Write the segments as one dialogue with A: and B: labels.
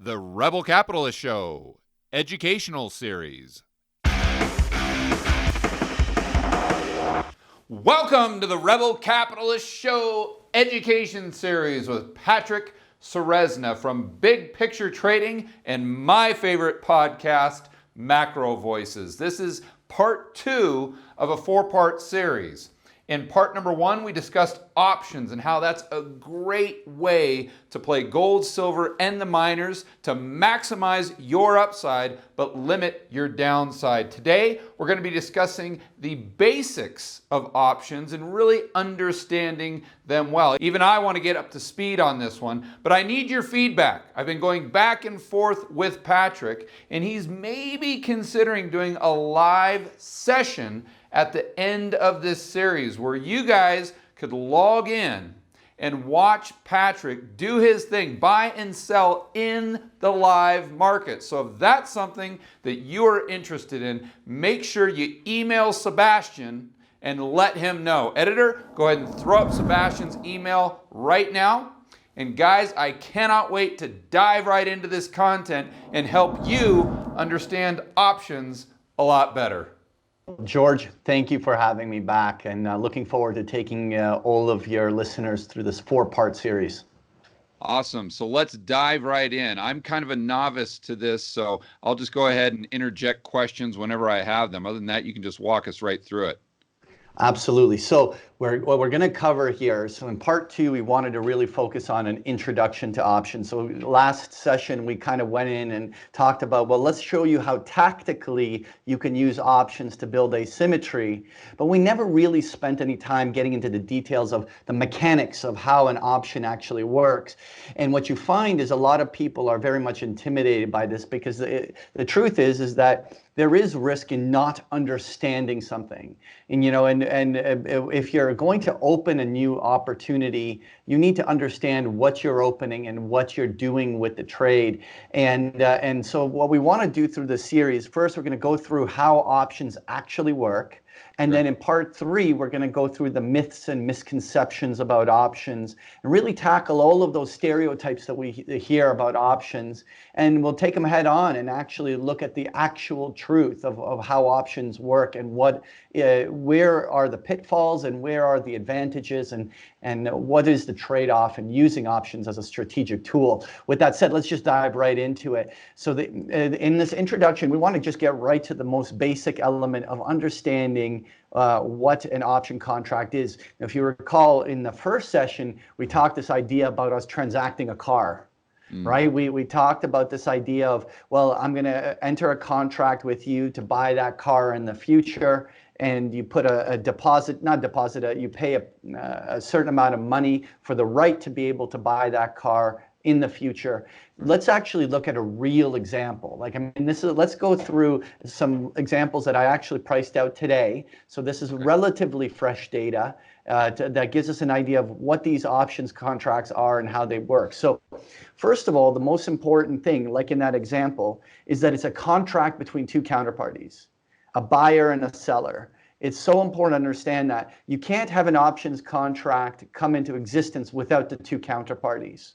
A: The Rebel Capitalist Show, educational series. Welcome to the Rebel Capitalist Show education series with Patrick Ceresna from Big Picture Trading and my favorite podcast, Macro Voices. This is part 2 of a 4-part series. In part number 1, we discussed options and how that's a great way to play gold, silver, and the miners to maximize your upside but limit your downside. Today, we're going to be discussing the basics of options and really understanding them well. Even I want to get up to speed on this one, but I need your feedback. I've been going back and forth with Patrick, and he's maybe considering doing a live session at the end of this series where you guys could log in and watch Patrick do his thing, buy and sell in the live market. So if that's something that you are interested in, make sure you email Sebastian and let him know. Editor, go ahead and throw up Sebastian's email right now. And guys, I cannot wait to dive right into this content and help you understand options a lot better.
B: George, thank you for having me back, and looking forward to taking all of your listeners through this 4-part series.
A: Awesome. So let's dive right in. I'm kind of a novice to this, so I'll just go ahead and interject questions whenever I have them. Other than that, you can just walk us right through it.
B: Absolutely. So what we're going to cover here, so in part 2, we wanted to really focus on an introduction to options. So last session, we kind of went in and talked about, well, let's show you how tactically you can use options to build asymmetry. But we never really spent any time getting into the details of the mechanics of how an option actually works. And what you find is a lot of people are very much intimidated by this because the truth is that there is risk in not understanding something. And, and if you're going to open a new opportunity, you need to understand what you're opening and what you're doing with the trade. And so what we want to do through this series, first, we're going to go through how options actually work. And then in part 3, we're going to go through the myths and misconceptions about options and really tackle all of those stereotypes that we hear about options. And we'll take them head on and actually look at the actual truth of how options work and where are the pitfalls and where are the advantages and what is the trade-off in using options as a strategic tool. With that said, let's just dive right into it. So in this introduction, we want to just get right to the most basic element of understanding what an option contract is. Now, if you recall, in the first session, we talked this idea about us transacting a car. Right? We talked about this idea of, well, I'm going to enter a contract with you to buy that car in the future, and you put you pay a certain amount of money for the right to be able to buy that car in the future. Let's actually look at a real example. Let's go through some examples that I actually priced out today. So this is relatively fresh data that gives us an idea of what these options contracts are and how they work. So first of all, the most important thing, like in that example, is that it's a contract between two counterparties, a buyer and a seller. It's so important to understand that you can't have an options contract come into existence without the two counterparties.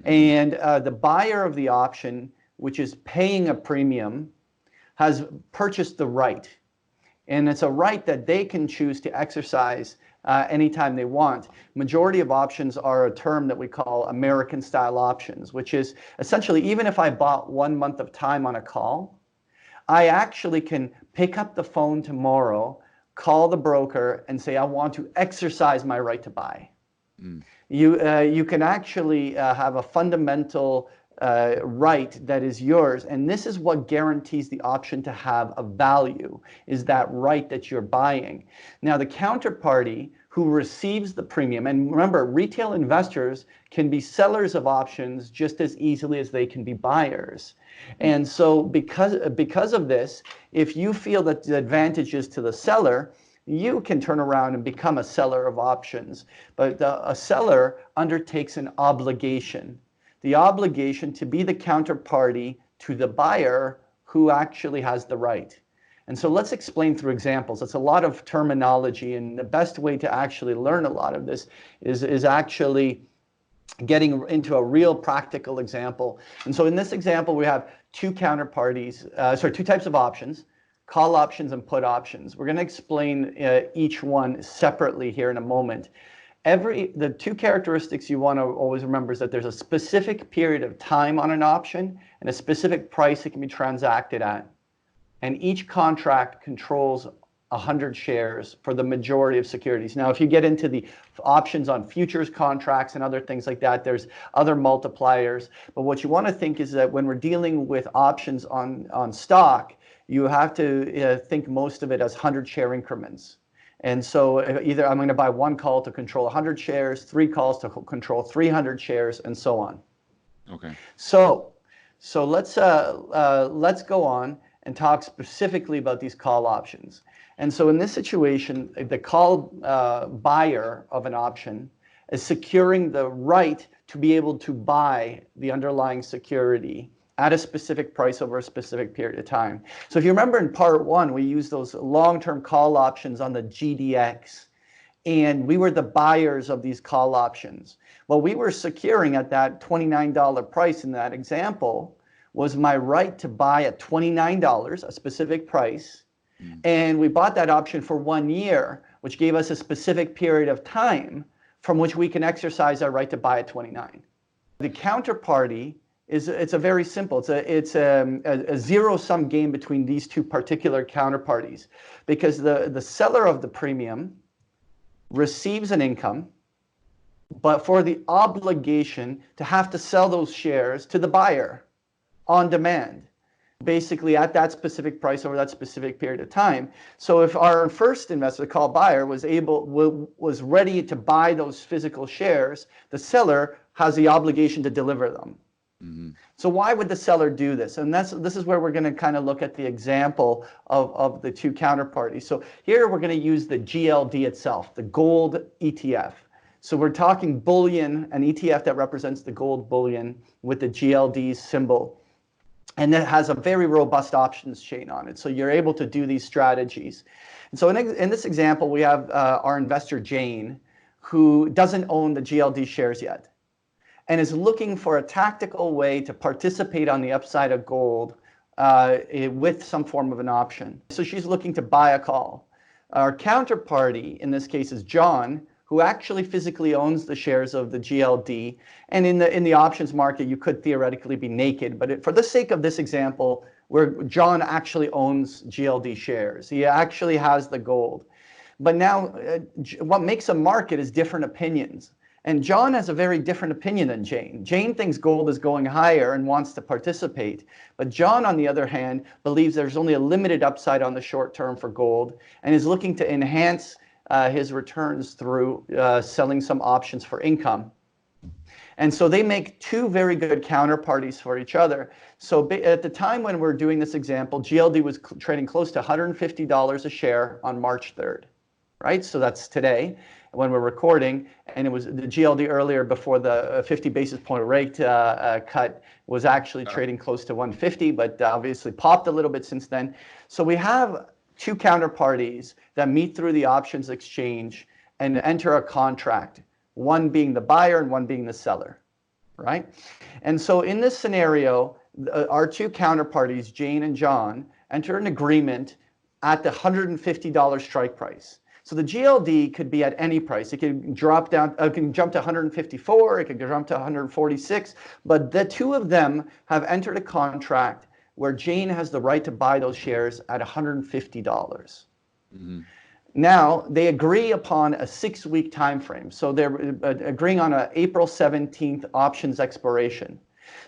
B: And the buyer of the option, which is paying a premium, has purchased the right. And it's a right that they can choose to exercise anytime they want. Majority of options are a term that we call American style options, which is essentially, even if I bought 1 month of time on a call, I actually can pick up the phone tomorrow, call the broker and say, I want to exercise my right to buy. You can actually have a fundamental right that is yours, and this is what guarantees the option to have a value, is that right that you're buying. Now, the counterparty who receives the premium, and remember, retail investors can be sellers of options just as easily as they can be buyers. And so because of this, if you feel that the advantage is to the seller, you can turn around and become a seller of options. But a seller undertakes an obligation, the obligation to be the counterparty to the buyer who actually has the right. And so let's explain through examples. It's a lot of terminology, and the best way to actually learn a lot of this is actually getting into a real practical example. And so in this example, we have two counterparties, two types of options, call options and put options. We're going to explain each one separately here in a moment. The two characteristics you want to always remember is that there's a specific period of time on an option and a specific price it can be transacted at. And each contract controls 100 shares for the majority of securities. Now, if you get into the options on futures contracts and other things like that, there's other multipliers. But what you want to think is that when we're dealing with options on stock, you have to think most of it as 100 share increments. And so either I'm going to buy one call to control 100 shares, 3 calls to control 300 shares, and so on.
A: Okay.
B: So let's go on and talk specifically about these call options. And so in this situation, the call buyer of an option is securing the right to be able to buy the underlying security at a specific price over a specific period of time. So if you remember in part 1, we used those long-term call options on the GDX, and we were the buyers of these call options. Well, we were securing at that $29 price in that example was my right to buy at $29, a specific price. And we bought that option for 1 year, which gave us a specific period of time from which we can exercise our right to buy at 29. The counterparty it's a very simple. It's a zero-sum game between these two particular counterparties, because the seller of the premium receives an income, but for the obligation to have to sell those shares to the buyer on demand, basically at that specific price over that specific period of time. So if our first investor, the call buyer, was ready to buy those physical shares, the seller has the obligation to deliver them. Mm-hmm. So why would the seller do this? And this is where we're going to kind of look at the example of the two counterparties. So here we're going to use the GLD itself, the gold ETF. So we're talking bullion, an ETF that represents the gold bullion with the GLD symbol. And it has a very robust options chain on it. So you're able to do these strategies. And so in this example, we have our investor Jane, who doesn't own the GLD shares yet, and is looking for a tactical way to participate on the upside of gold with some form of an option. So she's looking to buy a call. Our counterparty in this case is John, who actually physically owns the shares of the GLD. And in the options market, you could theoretically be naked. But for the sake of this example, where John actually owns GLD shares, he actually has the gold. But now what makes a market is different opinions. And John has a very different opinion than Jane. Jane thinks gold is going higher and wants to participate. But John, on the other hand, believes there's only a limited upside on the short term for gold and is looking to enhance his returns through selling some options for income. And so they make two very good counterparties for each other. So at the time when we're doing this example, GLD was trading close to $150 a share on March 3rd, right? So that's today when we're recording, and it was the GLD earlier before the 50 basis point rate cut was actually trading close to 150, but obviously popped a little bit since then. So we have two counterparties that meet through the options exchange and enter a contract, one being the buyer and one being the seller, right? And so in this scenario, our two counterparties, Jane and John, enter an agreement at the $150 strike price. So the GLD could be at any price. It can drop down, it can jump to 154, it could jump to 146, but the two of them have entered a contract where Jane has the right to buy those shares at $150. Mm-hmm. Now, they agree upon a 6-week time frame. So they're agreeing on an April 17th options expiration.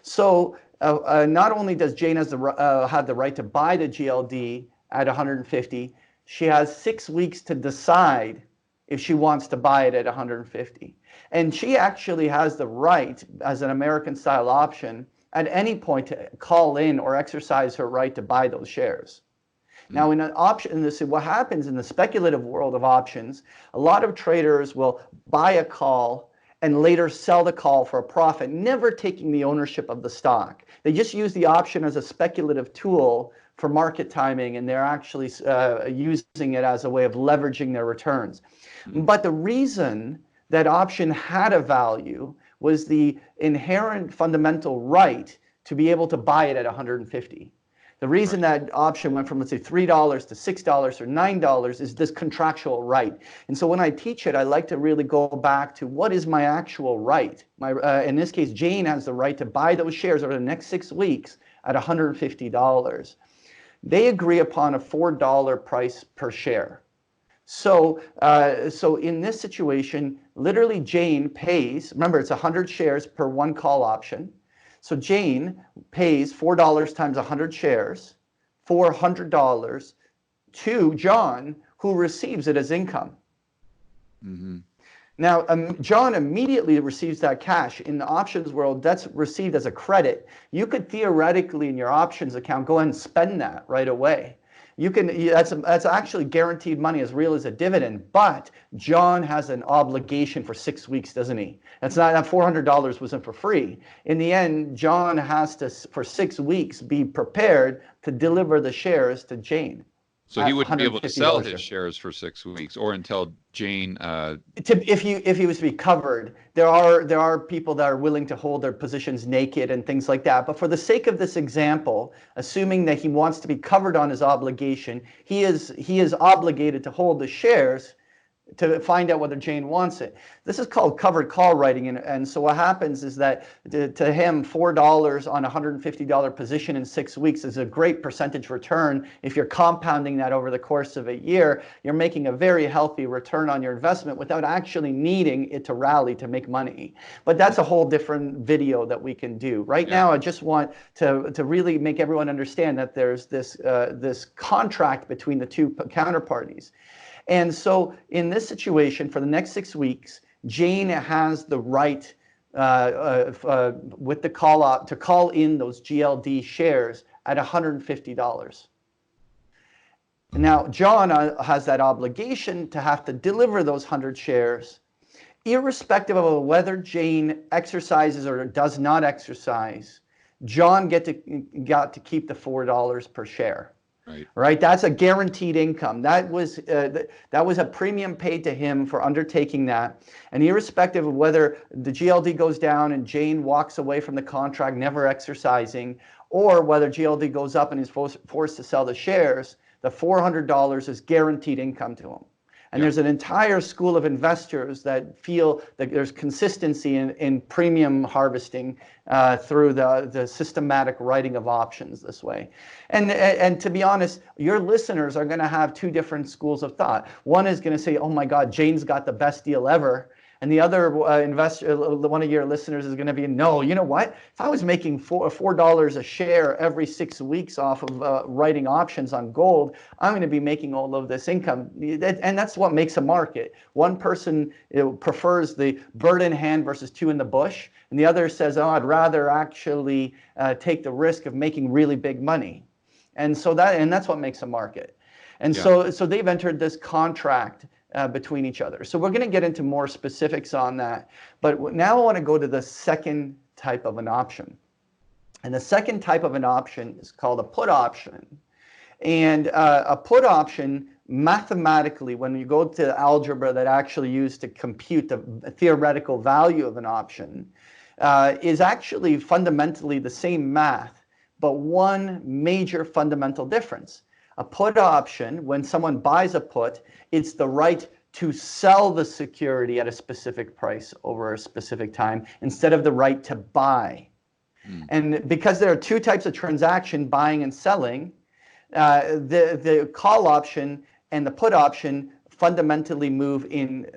B: So not only does Jane have the right to buy the GLD at 150, she has 6 weeks to decide if she wants to buy it at 150. And she actually has the right, as an American-style option, at any point to call in or exercise her right to buy those shares. Now, in an option, what happens in the speculative world of options, a lot of traders will buy a call and later sell the call for a profit, never taking the ownership of the stock. They just use the option as a speculative tool for market timing, and they're actually using it as a way of leveraging their returns. But the reason that option had a value was the inherent fundamental right to be able to buy it at 150. The reason that option went from, let's say, $3 to $6 or $9 is this contractual right. And so when I teach it, I like to really go back to what is my actual right. In this case, Jane has the right to buy those shares over the next 6 weeks at $150. They agree upon a $4 price per share. So in this situation, literally Jane pays, remember it's 100 shares per one call option. So Jane pays $4 times 100 shares, $400 to John, who receives it as income.
A: Mm-hmm.
B: Now, John immediately receives that cash. In the options world, that's received as a credit. You could theoretically, in your options account, go ahead and spend that right away. You can, that's actually guaranteed money, as real as a dividend, but John has an obligation for 6 weeks, doesn't he? That's not, that $400 wasn't for free. In the end, John has to, for 6 weeks, be prepared to deliver the shares to Jane.
A: So he wouldn't be able to sell his shares for 6 weeks, or until Jane.
B: If he was to be covered, there are people that are willing to hold their positions naked and things like that. But for the sake of this example, assuming that he wants to be covered on his obligation, he is obligated to hold the shares to find out whether Jane wants it. This is called covered call writing, and so what happens is that to him, $4 on a $150 position in 6 weeks is a great percentage return. If you're compounding that over the course of a year, you're making a very healthy return on your investment without actually needing it to rally to make money. But that's a whole different video that we can do. Right now, I just want to really make everyone understand that there's this contract between the two counterparties. And so in this situation, for the next 6 weeks, Jane has the right with the call out to call in those GLD shares at $150. Now, John has that obligation to have to deliver those 100 shares, irrespective of whether Jane exercises or does not exercise. John got to keep the $4 per share. Right, that's a guaranteed income. That was a premium paid to him for undertaking that. And irrespective of whether the GLD goes down and Jane walks away from the contract, never exercising, or whether GLD goes up and he's forced to sell the shares, the $400 is guaranteed income to him. And there's an entire school of investors that feel that there's consistency in premium harvesting through the systematic writing of options this way. And to be honest, your listeners are going to have two different schools of thought. One is going to say, oh my God, Jane's got the best deal ever. And the other investor, one of your listeners is going to be, no, you know what? If I was making $4 a share every 6 weeks off of writing options on gold, I'm going to be making all of this income. And that's what makes a market. One person prefers the bird in hand versus two in the bush. And the other says, oh, I'd rather actually take the risk of making really big money. And so that's what makes a market. And so they've entered this contract between each other. So we're going to get into more specifics on that. But now I want to go to the second type of an option. And the second type of an option is called a put option. And a put option, mathematically, when you go to algebra that actually used to compute the theoretical value of an option, is actually fundamentally the same math, but one major fundamental difference. A put option, when someone buys a put, it's the right to sell the security at a specific price over a specific time instead of the right to buy. And because there are two types of transaction, buying and selling, the call option and the put option fundamentally move in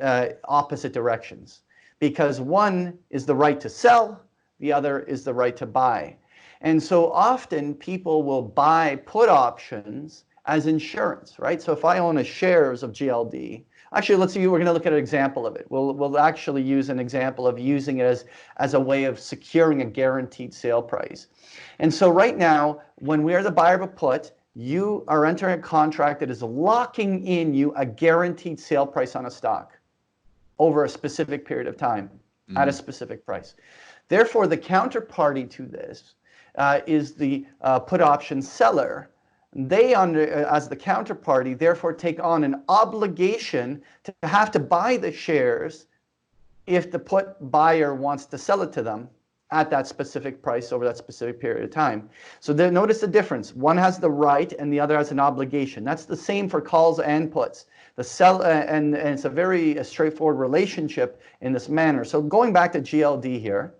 B: opposite directions, because one is the right to sell, the other is the right to buy. And so often people will buy put options as insurance, right? So if I own shares of GLD, actually, let's see, we're going to look at an example of it. We'll actually use an example of using it as a way of securing a guaranteed sale price. And so right now, when we are the buyer of a put, you are entering a contract that is locking in you a guaranteed sale price on a stock over a specific period of time at a specific price. Therefore, the counterparty to this is the put option seller. They, as the counterparty, therefore take on an obligation to have to buy the shares if the put buyer wants to sell it to them at that specific price over that specific period of time. So notice the difference. One has the right and the other has an obligation. That's the same for calls and puts. The sell and it's a very straightforward relationship in this manner. So going back to GLD here,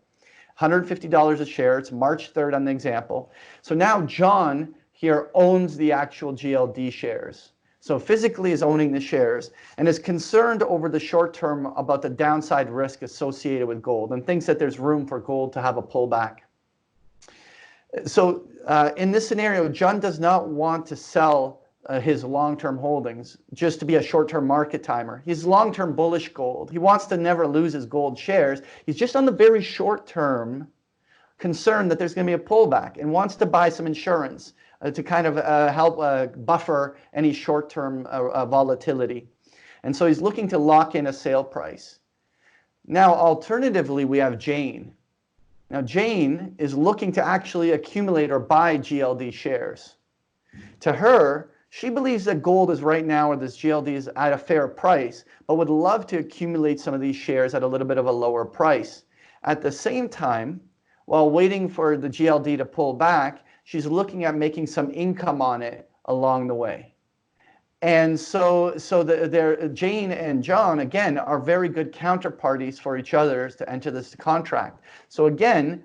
B: $150 a share. It's March 3rd on the example. So now John here owns the actual GLD shares. So physically is owning the shares and is concerned over the short term about the downside risk associated with gold and thinks that there's room for gold to have a pullback. So in this scenario, John does not want to sell his long-term holdings just to be a short-term market timer. He's long-term bullish gold. He wants to never lose his gold shares. He's just on the very short-term concerned that there's going to be a pullback and wants to buy some insurance to kind of help buffer any short-term volatility. And so he's looking to lock in a sale price. Now, alternatively, we have Jane. Now, Jane is looking to actually accumulate or buy GLD shares. To her, she believes that gold is right now, or this GLD is at a fair price, but would love to accumulate some of these shares at a little bit of a lower price. At the same time, while waiting for the GLD to pull back, she's looking at making some income on it along the way. And so Jane and John, again, are very good counterparties for each other to enter this contract. So again,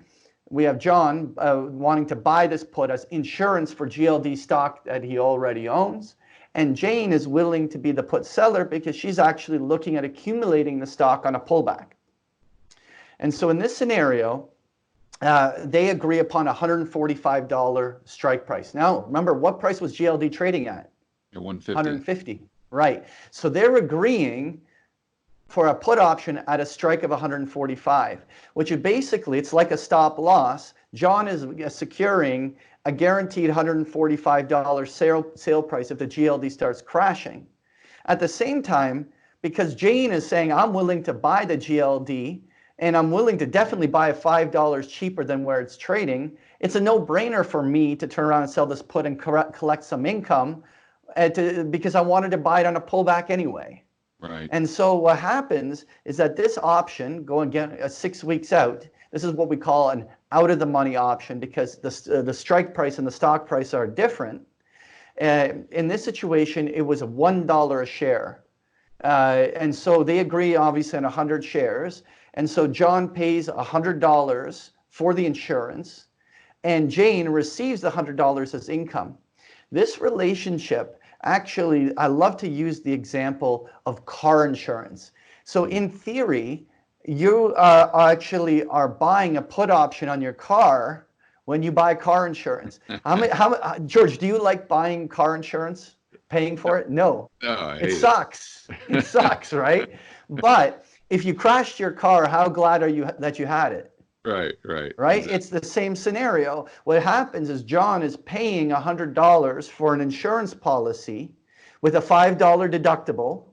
B: we have John wanting to buy this put as insurance for GLD stock that he already owns. And Jane is willing to be the put seller because she's actually looking at accumulating the stock on a pullback. And so in this scenario, they agree upon a $145 strike price. Now, remember, what price was GLD trading at?
A: 150.
B: 150, right. So they're agreeing for a put option at a strike of 145, which is basically, it's like a stop loss. John is securing a guaranteed $145 sale price if the GLD starts crashing. At the same time, because Jane is saying, I'm willing to buy the GLD, and I'm willing to definitely buy it $5 cheaper than where it's trading, it's a no-brainer for me to turn around and sell this put and collect some income because I wanted to buy it on a pullback anyway.
A: Right.
B: And so what happens is that this option, going again 6 weeks out, this is what we call an out-of-the-money option because the strike price and the stock price are different. In this situation, it was $1 a share. And so they agree, obviously, on 100 shares. And so John pays $100 for the insurance, and Jane receives the $100 as income. This relationship, actually, I love to use the example of car insurance. So in theory, you actually are buying a put option on your car when you buy car insurance. George, do you like buying car insurance, paying for it? No. It sucks. It sucks, right? But if you crashed your car, how glad are you that you had it?
A: Right.
B: Exactly. It's the same scenario. What happens is John is paying $100 for an insurance policy with a $5 deductible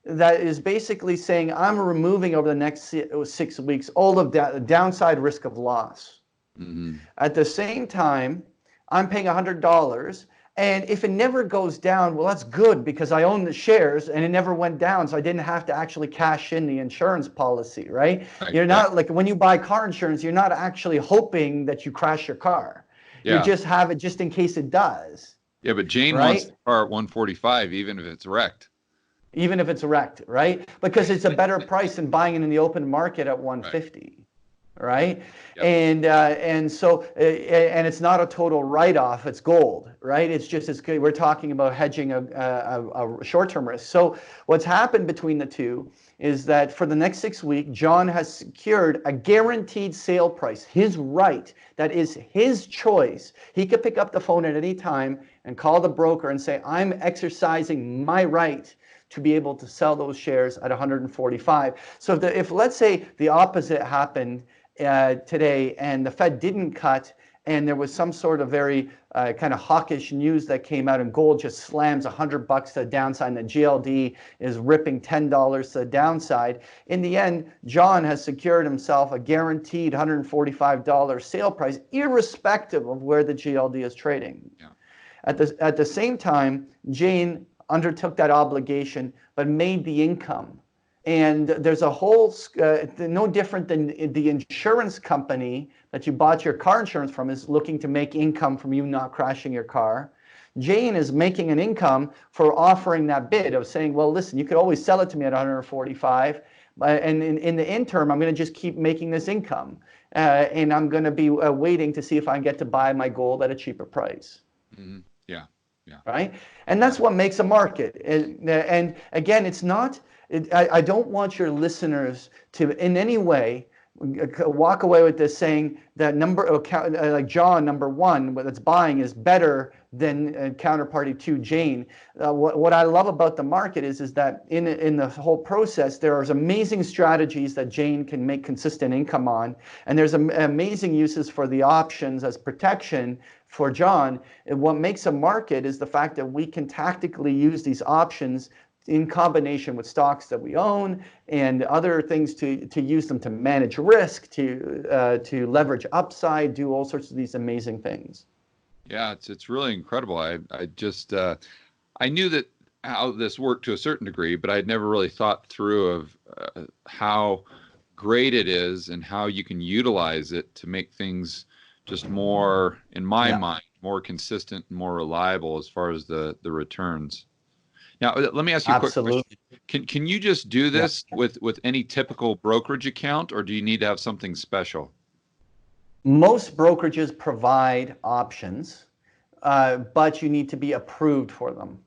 B: that is basically saying, I'm removing over the next 6 weeks all of the downside risk of loss. Mm-hmm. At the same time, I'm paying $100. And if it never goes down, well, that's good because I own the shares and it never went down. So I didn't have to actually cash in the insurance policy, right? You're not like when you buy car insurance, you're not actually hoping that you crash your car. Yeah. You just have it just in case it does.
A: Yeah, but Jane wants the car at 145, even if it's wrecked.
B: Even if it's wrecked, right? Because it's a better price than buying it in the open market at 150. Right? Yep. And so it's not a total write-off, it's gold, right? It's good. We're talking about hedging a short-term risk. So what's happened between the two is that for the next 6 weeks, John has secured a guaranteed sale price, his right, that is his choice. He could pick up the phone at any time and call the broker and say, I'm exercising my right to be able to sell those shares at 145. So if let's say the opposite happened today and the Fed didn't cut and there was some sort of very kind of hawkish news that came out and gold just slams $100 to the downside and the GLD is ripping $10 to the downside, in the end, John has secured himself a guaranteed $145 sale price irrespective of where the GLD is trading. Yeah. At the same time, Jane undertook that obligation but made the income. And there's a whole, no different than the insurance company that you bought your car insurance from is looking to make income from you not crashing your car. Jane is making an income for offering that bid of saying, well, listen, you could always sell it to me at 145, and in the interim, I'm going to just keep making this income, and I'm going to be waiting to see if I can get to buy my gold at a cheaper price.
A: Mm-hmm. Yeah. Yeah.
B: Right? And that's what makes a market. And again, it's not, I don't want your listeners to in any way walk away with this saying that like John, number one, that's buying is better than counterparty two, Jane. What I love about the market is that in the whole process, there are amazing strategies that Jane can make consistent income on, and there's amazing uses for the options as protection for John. And what makes a market is the fact that we can tactically use these options in combination with stocks that we own and other things to use them to manage risk, to leverage upside, do all sorts of these amazing things.
A: Yeah, it's really incredible. I just I knew that how this worked to a certain degree, but I'd never really thought through of how great it is and how you can utilize it to make things just more, in my mind, more consistent and more reliable as far as the returns. Now, let me ask you a quick question. Can you just do this with any typical brokerage account, or do you need to have something special?
B: Most brokerages provide options, but you need to be approved for them.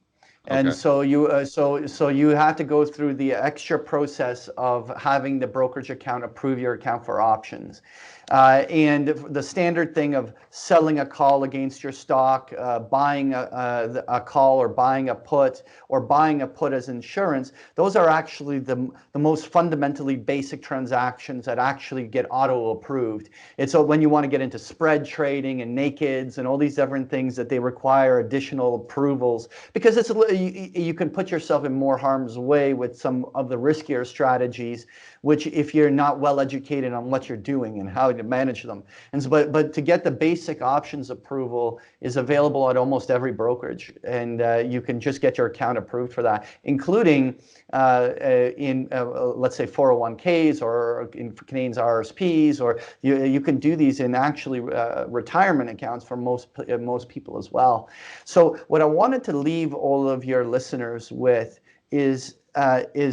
B: And so you have to go through the extra process of having the brokerage account approve your account for options. And the standard thing of selling a call against your stock, buying a call or buying a put as insurance, those are actually the most fundamentally basic transactions that actually get auto approved. It's when you want to get into spread trading and nakeds and all these different things that they require additional approvals, because you can put yourself in more harm's way with some of the riskier strategies, which if you're not well educated on what you're doing and how to manage them. And so, but to get the basic options approval is available at almost every brokerage, and you can just get your account approved for that, including in let's say 401ks or in Canadians RSPs, or you can do these in actually retirement accounts for most people as well. So what I wanted to leave all of your listeners with is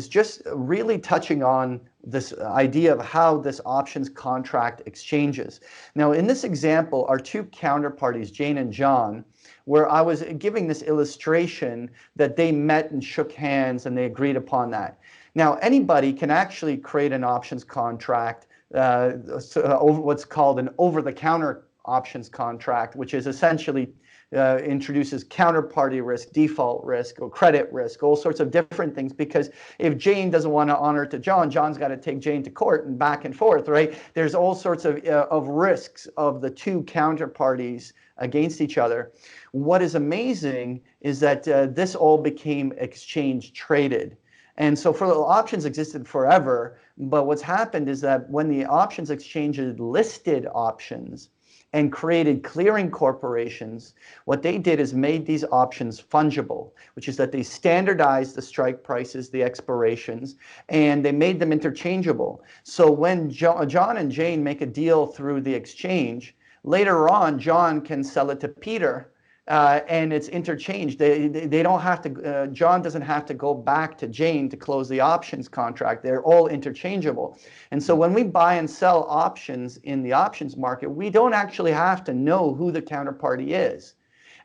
B: just really touching on this idea of how this options contract exchanges. Now, in this example, our two counterparties, Jane and John, where I was giving this illustration that they met and shook hands and they agreed upon that. Now, anybody can actually create an options contract, what's called an over-the-counter options contract, which is essentially introduces counterparty risk, default risk, or credit risk, all sorts of different things. Because if Jane doesn't want to honor it to John, John's got to take Jane to court and back and forth, right? There's all sorts of risks of the two counterparties against each other. What is amazing is that this all became exchange traded. And so for the options existed forever, but what's happened is that when the options exchanges listed options and created clearing corporations, what they did is made these options fungible, which is that they standardized the strike prices, the expirations, and they made them interchangeable. So when John and Jane make a deal through the exchange, later on, John can sell it to Peter, and it's interchanged. They don't have to, John doesn't have to go back to Jane to close the options contract. They're all interchangeable. And so when we buy and sell options in the options market, we don't actually have to know who the counterparty is.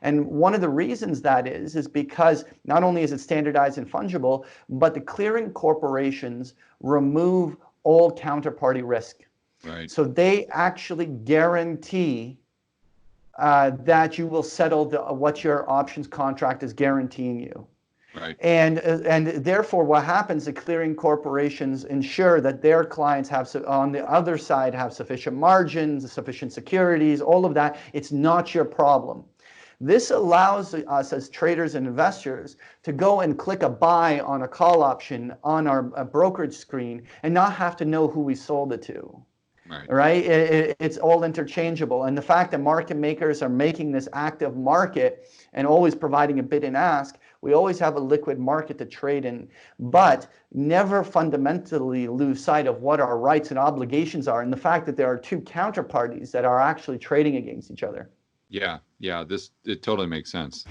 B: And one of the reasons that is because not only is it standardized and fungible, but the clearing corporations remove all counterparty risk.
A: Right.
B: So they actually guarantee that you will settle what your options contract is guaranteeing you.
A: Right.
B: And therefore, what happens, the clearing corporations ensure that their clients have, on the other side, have sufficient margins, sufficient securities, all of that. It's not your problem. This allows us as traders and investors to go and click a buy on a call option on our brokerage screen and not have to know who we sold it to. right? It's all interchangeable. And the fact that market makers are making this active market and always providing a bid and ask, we always have a liquid market to trade in, but never fundamentally lose sight of what our rights and obligations are, and the fact that there are two counterparties that are actually trading against each other.
A: Yeah, it totally makes sense.